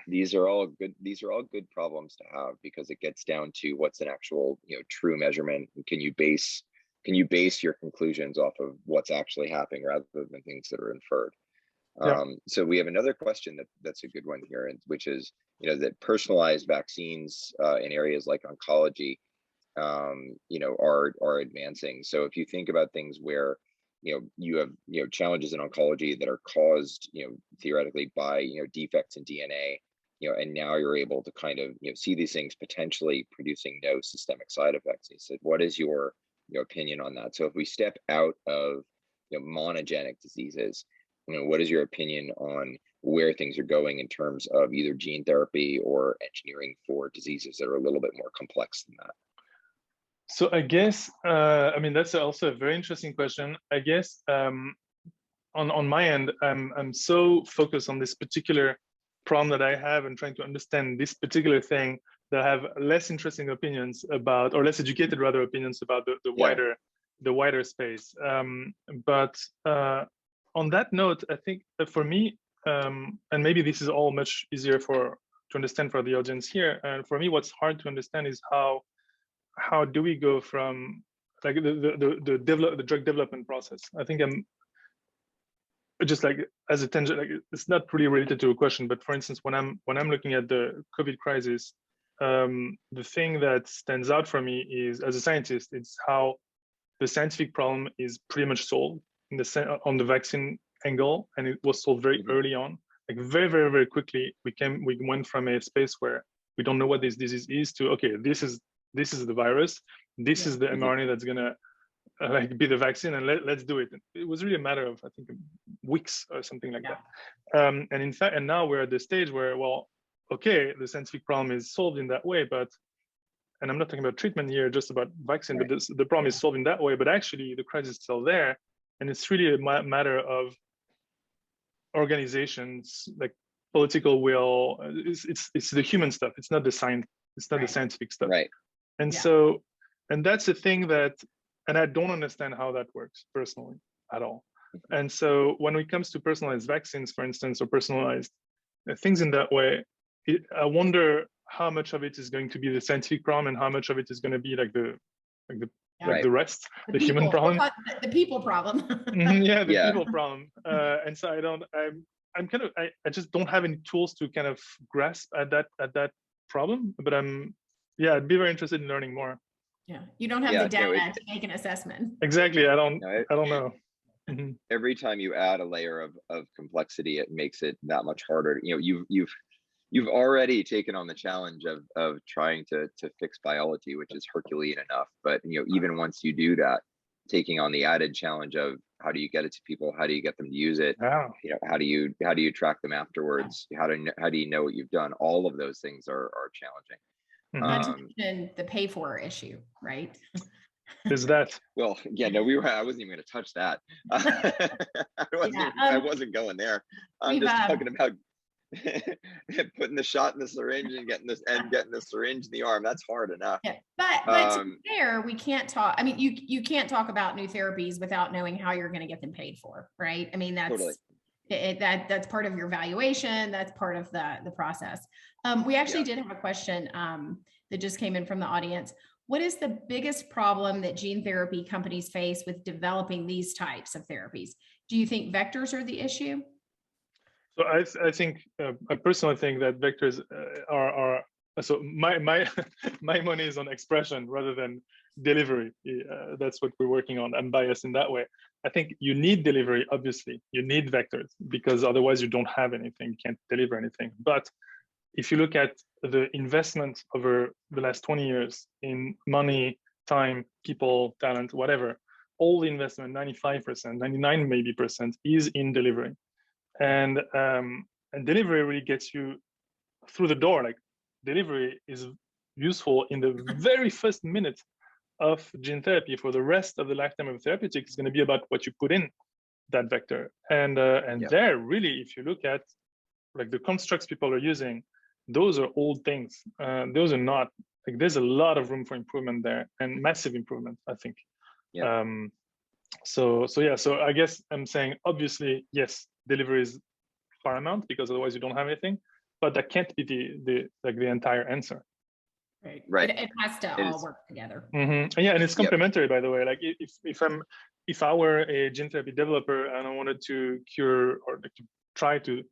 These are all good problems to have, because it gets down to what's an actual true measurement, and can you base your conclusions off of what's actually happening rather than things that are inferred. So we have another question that's a good one here, which is that personalized vaccines in areas like oncology are advancing. So if you think about things where you have challenges in oncology that are caused theoretically by defects in DNA, and now you're able to kind of see these things potentially producing no systemic side effects. He said, what is your opinion on that? So if we step out of monogenic diseases, what is your opinion on where things are going in terms of either gene therapy or engineering for diseases that are a little bit more complex than that? So I guess, I mean, that's also a very interesting question. I guess on my end, I'm so focused on this particular problem that I have and trying to understand this particular thing that I have less interesting opinions about, or less educated rather opinions about the wider space. But on that note, I think for me, and maybe this is all much easier to understand for the audience here. And for me, what's hard to understand is how do we go from like the drug development process. I think I'm just like as a tangent, like it's not really related to a question, but for instance, when I'm looking at the COVID crisis, the thing that stands out for me is, as a scientist, it's how the scientific problem is pretty much solved on the vaccine angle, and it was solved very early on, like very, very, very quickly. We went from a space where we don't know what this disease is to, okay, this is the virus, this is the mRNA that's gonna like be the vaccine, and let's do it. It was really a matter of, I think, weeks or something like that. And in fact, and now we're at the stage where, well, okay, the scientific problem is solved in that way, but, and I'm not talking about treatment here, just about vaccine, but the problem is solved in that way, but actually the crisis is still there. And it's really a matter of organizations, like political will. It's the human stuff. It's not the science. It's not the scientific stuff. Right. And so, and that's the thing that, and I don't understand how that works personally at all. And so when it comes to personalized vaccines, for instance, or personalized things in that way, I wonder how much of it is going to be the scientific problem and how much of it is going to be like the rest, the human problem. The people problem. People problem. And so I just don't have any tools to kind of grasp at that problem, but I'd be very interested in learning more. Yeah, you don't have the data to make an assessment. Exactly, I don't know. Every time you add a layer of complexity, it makes it that much harder. You've already taken on the challenge of trying to fix biology, which is Herculean enough. But even once you do that, taking on the added challenge of how do you get it to people, how do you get them to use it, how do you track them afterwards, how do you know what you've done? All of those things are challenging. Not to mention the pay for issue, right? Is that? Well, I wasn't even going to touch that. I wasn't going there. I'm just talking about putting the shot in the syringe and getting the syringe in the arm. That's hard enough. Yeah, but to be fair, we can't talk. I mean, you can't talk about new therapies without knowing how you're going to get them paid for, right? I mean, that's totally. That's part of your valuation. That's part of the process. We actually did have a question that just came in from the audience. What is the biggest problem that gene therapy companies face with developing these types of therapies? Do you think vectors are the issue? So I think I personally think that vectors are so my money is on expression rather than delivery. That's what we're working on. I'm biased in that way. I think you need delivery, obviously. You need vectors because otherwise you don't have anything, you can't deliver anything. But if you look at the investment over the last 20 years in money, time, people, talent, whatever, all the investment, 95%, 99 maybe percent is in delivery. And delivery really gets you through the door. Like delivery is useful in the very first minute of gene therapy. For the rest of the lifetime of therapeutic, it's going to be about what you put in. that vector. And there, really, if you look at like the constructs people are using, those are old things. Those are not, like, there's a lot of room for improvement there, and massive improvement, I think. Yeah. So I guess I'm saying, obviously, yes, delivery is paramount, because otherwise you don't have anything, but that can't be the entire answer. Right. It has to all work together. Mm-hmm. Yeah, and it's complementary, by the way. Like if I were a gene therapy developer and I wanted to cure, or to try to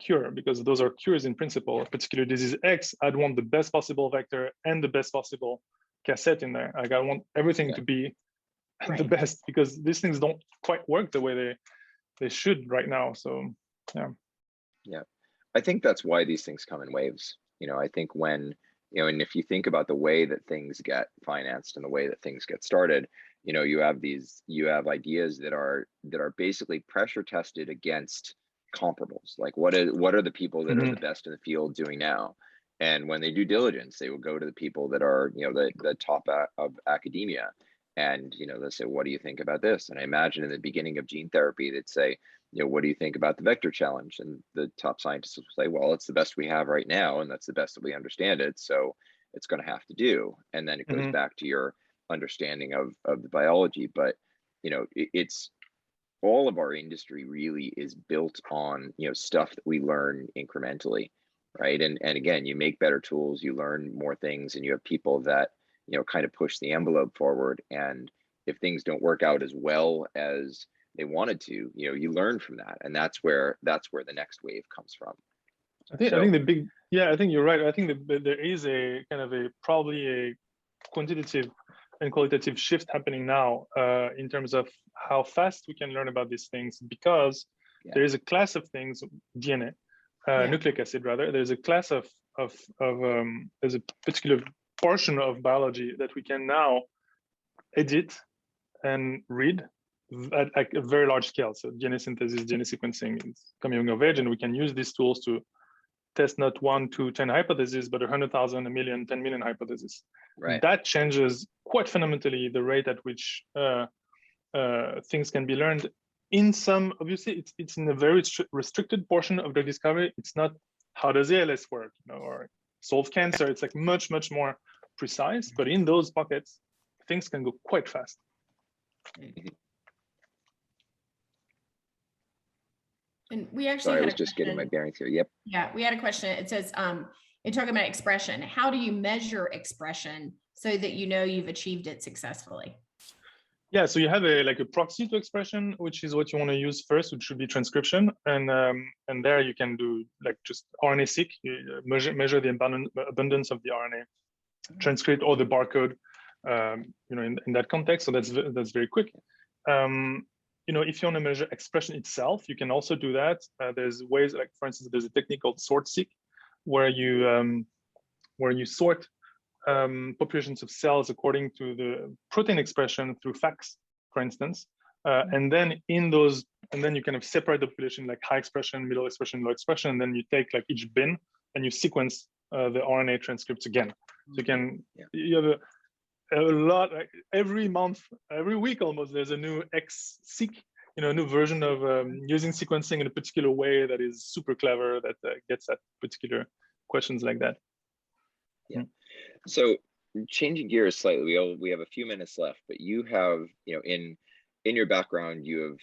cure, because those are cures in principle, a particular disease X, I'd want the best possible vector and the best possible cassette in there. Like, I want everything to be the best, because these things don't quite work the way they should right now. So yeah, I think that's why these things come in waves. I think when and if you think about the way that things get financed and the way that things get started, you have ideas that are basically pressure tested against comparables. Like, what are the people that are the best in the field doing now? And when they do diligence, they will go to the people that are the top of academia, and they'll say, what do you think about this? And I imagine in the beginning of gene therapy, they'd say, what do you think about the vector challenge? And the top scientists will say, well, it's the best we have right now, and that's the best that we understand it, so it's going to have to do. And then it goes back to your understanding of the biology. But it's all of our industry really is built on stuff that we learn incrementally, right? And again, you make better tools, you learn more things, and you have people that kind of push the envelope forward. And if things don't work out as well as they wanted to, you learn from that, and that's where the next wave comes from. I think you're right. I think that there is a kind of probably a quantitative and qualitative shift happening now in terms of how fast we can learn about these things, because there is a class of things, DNA, nucleic acid rather. There's a class of there's a particular portion of biology that we can now edit and read at a very large scale. So DNA synthesis, DNA sequencing is coming of age, and we can use these tools to test not 1, 2, 10 hypotheses, but 100,000, 1 million, 10 million hypotheses. Right. That changes quite fundamentally the rate at which things can be learned. In some, obviously, it's in a very restricted portion of the discovery. It's not how does ALS work, or solve cancer. It's like much, much more precise. But in those pockets, things can go quite fast. And we actually I was just getting my bearings here. Yep. Yeah, we had a question. It says, you're talking about expression. How do you measure expression so that you've achieved it successfully? Yeah, so you have a proxy to expression, which is what you want to use first, which should be transcription, and there you can do just RNA-seq, measure the abundance of the RNA transcript or the barcode, in that context. So that's very quick. If you want to measure expression itself, you can also do that. There's ways, like for instance, there's a technique called sort-seq, where you sort populations of cells according to the protein expression through FACS, for instance, and then you kind of separate the population like high expression, middle expression, low expression, and then you take each bin and you sequence the RNA transcripts again. So you have a lot, every month, every week almost, there's a new X-seq, a new version of using sequencing in a particular way that is super clever, that gets at particular questions like that. Yeah. So changing gears slightly, we have a few minutes left, but you have, in your background, you've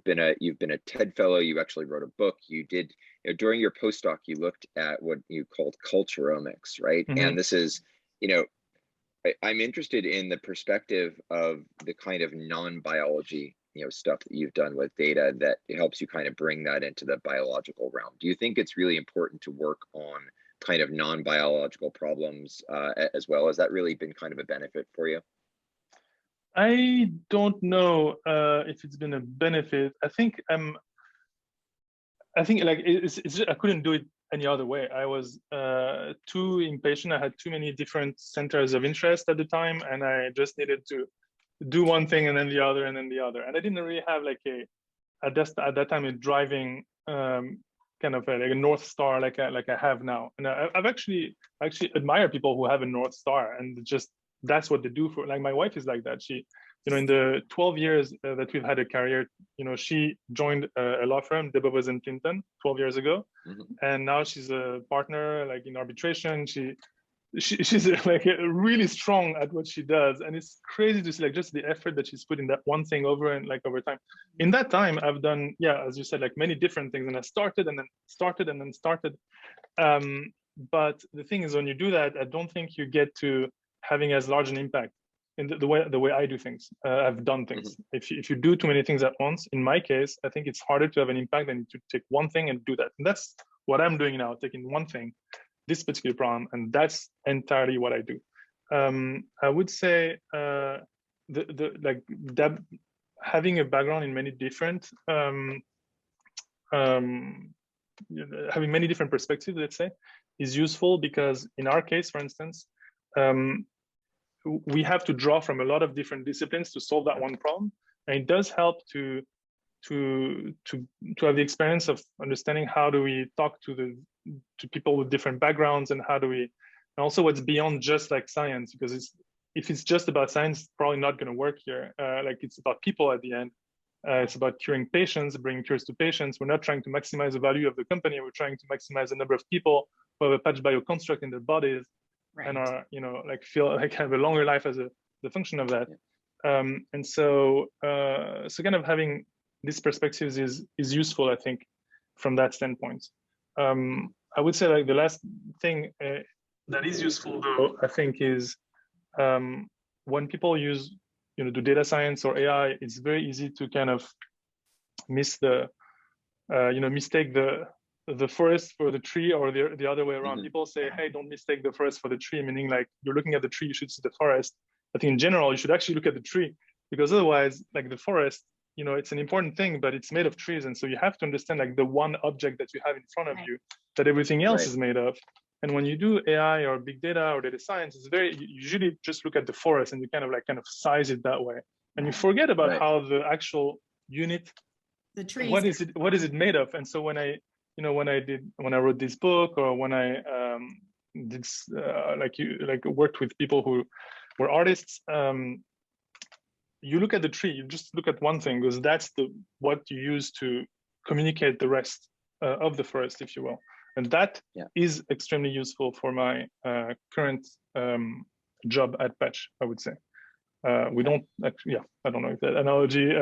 been a TED fellow. You actually wrote a book. You did, during your postdoc, you looked at what you called culturomics, right? And this is, I'm interested in the perspective of the kind of non-biology, stuff that you've done with data that helps you kind of bring that into the biological realm. Do you think it's really important to work on kind of non-biological problems as well? Has that really been kind of a benefit for you? I don't know if it's been a benefit. I think I couldn't do it any other way. I was too impatient. I had too many different centers of interest at the time, and I just needed to do one thing and then the other and then the other. And I didn't really have at that time a driving kind of a North Star like I have now. And I've actually admire people who have a North Star, and just that's what they do for. Like my wife is like that. in the 12 years that we've had a career, she joined a law firm, Benevolent, 12 years ago, and now she's a partner, like in arbitration. She's like really strong at what she does, and it's crazy to see like just the effort that she's put in that one thing over time. In that time, I've done, as you said, like many different things, and I started and then started. But the thing is, when you do that, I don't think you get to having as large an impact in the way I do things. I've done things. If you do too many things at once, in my case, I think it's harder to have an impact than to take one thing and do that. And that's what I'm doing now, taking one thing, this particular problem, and that's entirely what I do. I would say that having a background in many different having many different perspectives, let's say, is useful, because in our case, for instance, we have to draw from a lot of different disciplines to solve that one problem, and it does help to have the experience of understanding how do we talk to people with different backgrounds, and and also what's beyond just like science, because if it's just about science, it's probably not going to work here. Like it's about people at the end. It's about curing patients, bringing cures to patients. We're not trying to maximize the value of the company. We're trying to maximize the number of people who have a Patchbio construct in their bodies, and are, feel like have a longer life as the function of that. And so kind of having these perspectives is useful, I think, from that standpoint. I would say like the last thing that is useful, though, I think, is when people use do data science or AI, it's very easy to kind of mistake the forest for the tree, or the other way around. People say, hey, don't mistake the forest for the tree, meaning like you're looking at the tree, you should see the forest. I think in general, you should actually look at the tree, because otherwise, like the forest, it's an important thing, but it's made of trees. And so you have to understand like the one object that you have in front of you that everything else is made of. And when you do AI or big data or data science, you usually just look at the forest and you kind of size it that way. And you forget about how the actual unit, the tree, what is it made of? And so when I wrote this book, or when I worked with people who were artists, you look at the tree, you just look at one thing, because that's what you use to communicate the rest of the forest, if you will. And that is extremely useful for my current job at Patch, I would say. We don't actually, I don't know if that analogy,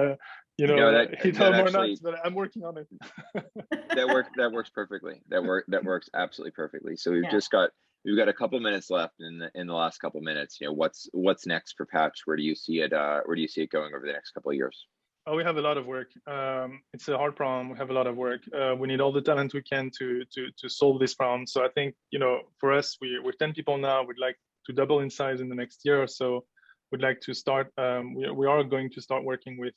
hit home or not, but I'm working on it. that works perfectly. That works absolutely perfectly. So we've got a couple minutes left in the last couple minutes. What's next for Patch? Where do you see it? Where do you see it going over the next couple of years? Oh, we have a lot of work. It's a hard problem. We have a lot of work. We need all the talent we can to solve this problem. So I think, for us, we're 10 people now. We'd like to double in size in the next year or so. We'd like to start, we are going to start working with,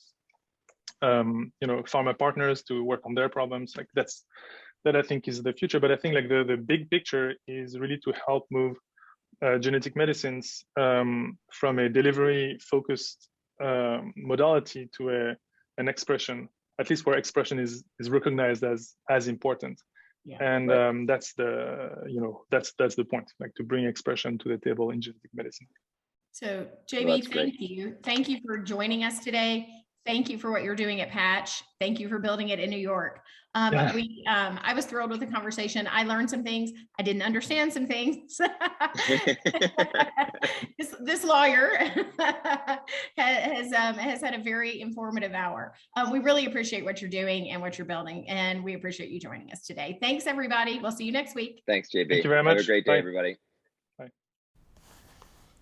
pharma partners to work on their problems. Like that I think is the future. But I think like the big picture is really to help move genetic medicines from a delivery focused modality to an expression, at least where expression is recognized as important. And that's the point, like to bring expression to the table in genetic medicine. So JB, thank you for joining us today. Thank you for what you're doing at Patch. Thank you for building it in New York. I was thrilled with the conversation. I learned some things. I didn't understand some things. This lawyer has had a very informative hour. We really appreciate what you're doing and what you're building, and we appreciate you joining us today. Thanks, everybody. We'll see you next week. Thanks, JB. Thank you very much. Have a great day, everybody. Bye.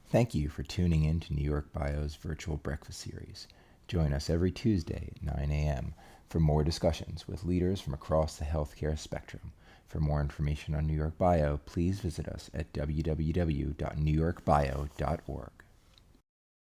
Thank you for tuning in to NewYorkBIO's virtual breakfast series. Join us every Tuesday at 9 a.m. for more discussions with leaders from across the healthcare spectrum. For more information on NewYorkBIO, please visit us at www.newyorkbio.org.